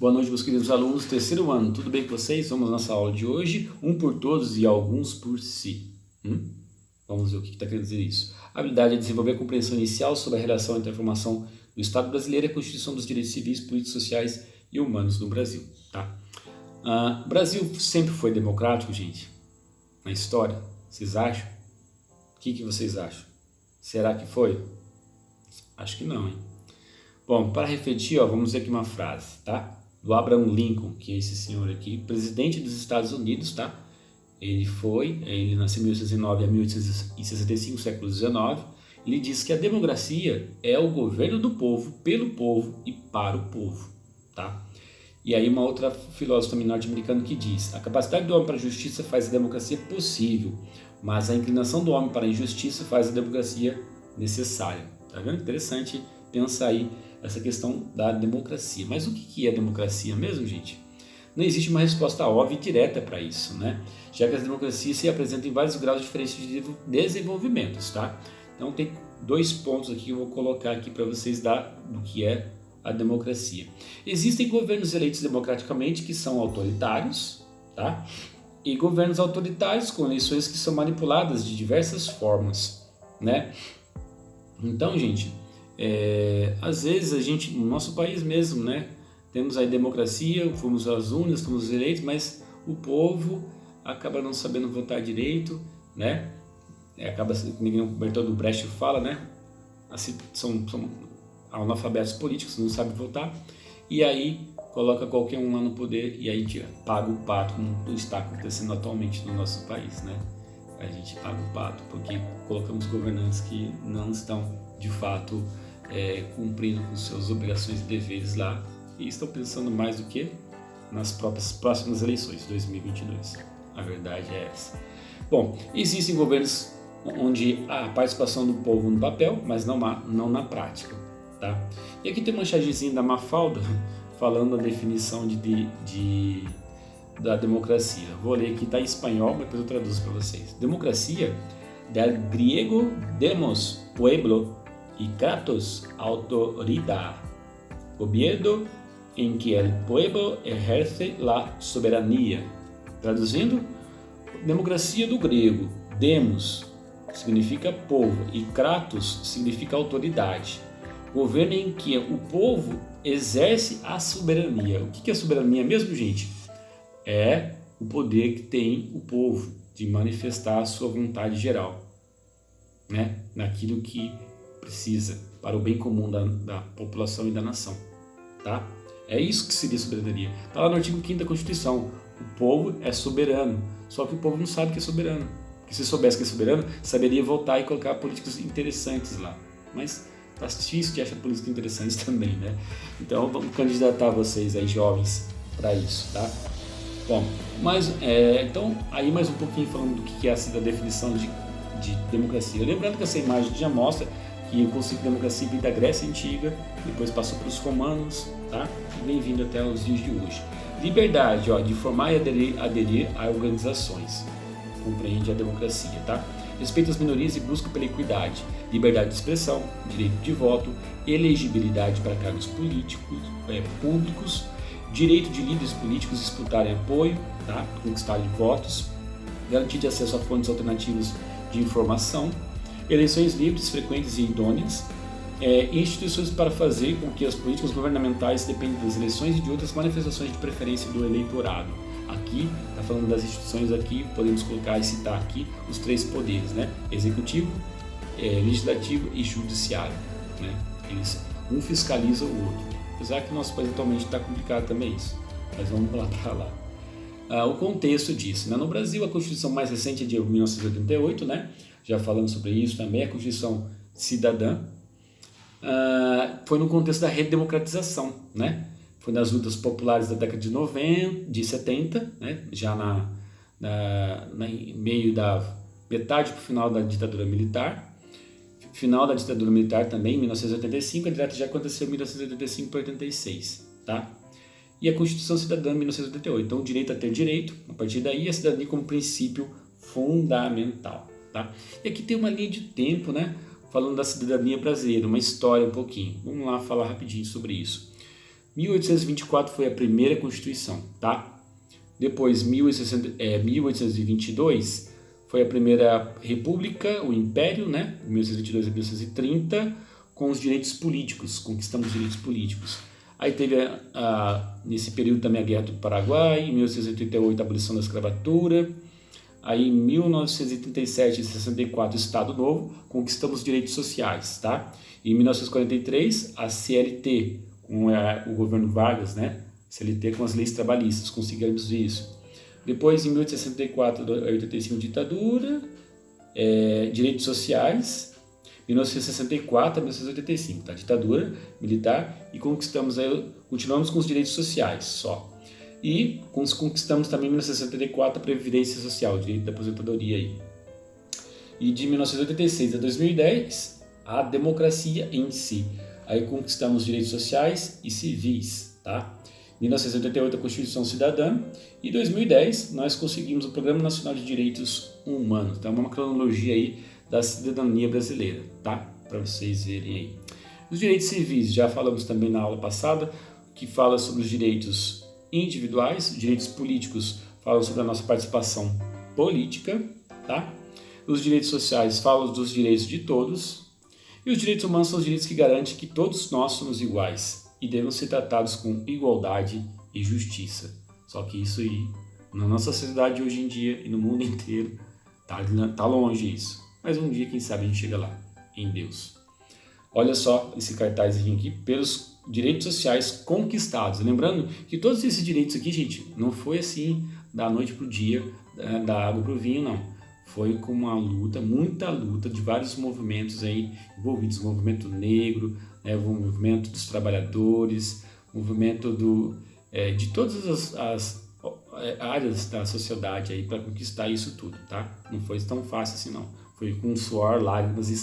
Boa noite, meus queridos alunos do terceiro ano. Tudo bem com vocês? Vamos à nossa aula de hoje. Um por todos e alguns por si. Vamos ver o que está querendo dizer isso. A habilidade é desenvolver a compreensão inicial sobre a relação entre a formação do Estado brasileiro e a Constituição dos direitos civis, políticos, sociais e humanos no Brasil. Tá? O Brasil sempre foi democrático, gente? Na história? Vocês acham? O que vocês acham? Será que foi? Acho que não, hein? Bom, para refletir, vamos ver aqui uma frase, tá? Do Abraham Lincoln, que é esse senhor aqui, presidente dos Estados Unidos, tá? Ele nasceu em 1809 a 1865, século XIX. Ele diz que a democracia é o governo do povo, pelo povo e para o povo, tá? E aí uma outra filósofa também norte-americana que diz: a capacidade do homem para a justiça faz a democracia possível, mas a inclinação do homem para a injustiça faz a democracia necessária. Tá vendo? Interessante pensar aí essa questão da democracia. Mas o que é democracia mesmo, gente? Não existe uma resposta óbvia e direta para isso, né? Já que as democracias se apresentam em vários graus diferentes de desenvolvimentos, tá? Então tem dois pontos aqui que eu vou colocar aqui para vocês do que é a democracia. Existem governos eleitos democraticamente que são autoritários, tá? E governos autoritários com eleições que são manipuladas de diversas formas, né? Então, gente, às vezes a gente, no nosso país mesmo, né, temos aí democracia, fomos às urnas, fomos eleitos, mas o povo acaba não sabendo votar direito, né? Acaba, ninguém, o Bertold Brecht fala, né? Assim, são analfabetos políticos, não sabem votar, e aí coloca qualquer um lá no poder e aí a gente paga o pato, como está acontecendo atualmente no nosso país, né? A gente paga o pato porque colocamos governantes que não estão de fato cumprindo com suas obrigações e deveres lá e estão pensando mais do que nas próximas eleições, 2022. A verdade é essa. Bom, existem governos onde há a participação do povo no papel, mas não na prática, tá? E aqui tem uma chargezinha da Mafalda falando a definição da democracia. Vou ler aqui, está em espanhol, mas depois eu traduzo para vocês. Democracia, del griego demos, pueblo, y kratos, autoridad, gobierno em que el pueblo ejerce la soberania. Traduzindo, democracia do grego, demos significa povo e kratos significa autoridade. Governo em que o povo exerce a soberania. O que é soberania mesmo, gente? É o poder que tem o povo de manifestar a sua vontade geral, né? Naquilo que precisa para o bem comum da população e da nação, tá? É isso que seria soberania. Está lá no artigo 5º da Constituição. O povo é soberano, só que o povo não sabe que é soberano. Porque se soubesse que é soberano, saberia votar e colocar políticos interessantes lá. Mas tá difícil de achar políticos interessantes também, né? Então vamos candidatar vocês aí, jovens, para isso, tá? Bom, mas então aí mais um pouquinho falando do que é a definição de democracia. Lembrando que essa imagem já mostra que o conceito de democracia veio da Grécia Antiga, depois passou para os romanos, tá? E vem vindo até os dias de hoje. Liberdade, de formar e aderir a organizações. Compreende a democracia, tá? Respeito às minorias e busca pela equidade. Liberdade de expressão, direito de voto, elegibilidade para cargos públicos, direito de líderes políticos disputarem apoio, tá? Conquistarem votos, garantia de acesso a fontes alternativas de informação, eleições livres, frequentes e idôneas, instituições para fazer com que as políticas governamentais dependam das eleições e de outras manifestações de preferência do eleitorado. Aqui, está falando das instituições aqui, podemos colocar e citar aqui os três poderes, né? Executivo, legislativo e judiciário, né? Um fiscaliza o outro. Apesar que nosso país atualmente está complicado também isso, mas vamos lá para lá. O contexto disso, né? No Brasil, a Constituição mais recente é de 1988, né? Já falamos sobre isso também, a Constituição Cidadã, foi no contexto da redemocratização, né? Foi nas lutas populares da década de 70, né? Já em meio da metade para o final da ditadura militar. Final da ditadura militar também, em 1985, a direta já aconteceu em 1985 para 86, tá? E a Constituição Cidadã, em 1988. Então, o direito a ter direito, a partir daí, a cidadania como princípio fundamental, tá? E aqui tem uma linha de tempo, né? Falando da cidadania brasileira, uma história um pouquinho. Vamos lá falar rapidinho sobre isso. 1824 foi a primeira Constituição, tá? Depois, 1822 foi a primeira República, o Império, né? 1822 a 1830, com os direitos políticos, conquistamos os direitos políticos. Aí teve, nesse período também, a Guerra do Paraguai, em 1888 a abolição da escravatura. Aí em 1937 e 64 Estado Novo, conquistamos os direitos sociais, tá? Em 1943 a CLT, com o governo Vargas, né? CLT com as leis trabalhistas, conseguimos isso. Depois, em 1864 a 85 ditadura, direitos sociais, 1964 a 1985, tá? Ditadura militar, e continuamos com os direitos sociais só. E conquistamos também em 1974 a Previdência Social, o direito da aposentadoria aí. E de 1986 a 2010, a democracia em si. Aí conquistamos direitos sociais e civis, tá? Em 1988 a Constituição Cidadã e em 2010 nós conseguimos o Programa Nacional de Direitos Humanos. Então é uma cronologia aí da cidadania brasileira, tá? Para vocês verem aí. Os direitos civis, já falamos também na aula passada, que fala sobre os direitos individuais, direitos políticos falam sobre a nossa participação política, tá? Os direitos sociais falam dos direitos de todos, e os direitos humanos são os direitos que garantem que todos nós somos iguais e devem ser tratados com igualdade e justiça. Só que isso aí, na nossa sociedade hoje em dia e no mundo inteiro, tá longe isso. Mas um dia, quem sabe, a gente chega lá, em Deus. Olha só esse cartazinho aqui, pelos direitos sociais conquistados. Lembrando que todos esses direitos aqui, gente, não foi assim da noite para o dia, da água para o vinho, não. Foi com uma luta, muita luta de vários movimentos aí envolvidos. O movimento negro, né, o movimento dos trabalhadores, o movimento de todas as áreas da sociedade aí para conquistar isso tudo, tá? Não foi tão fácil assim, não. Foi com suor, lágrimas e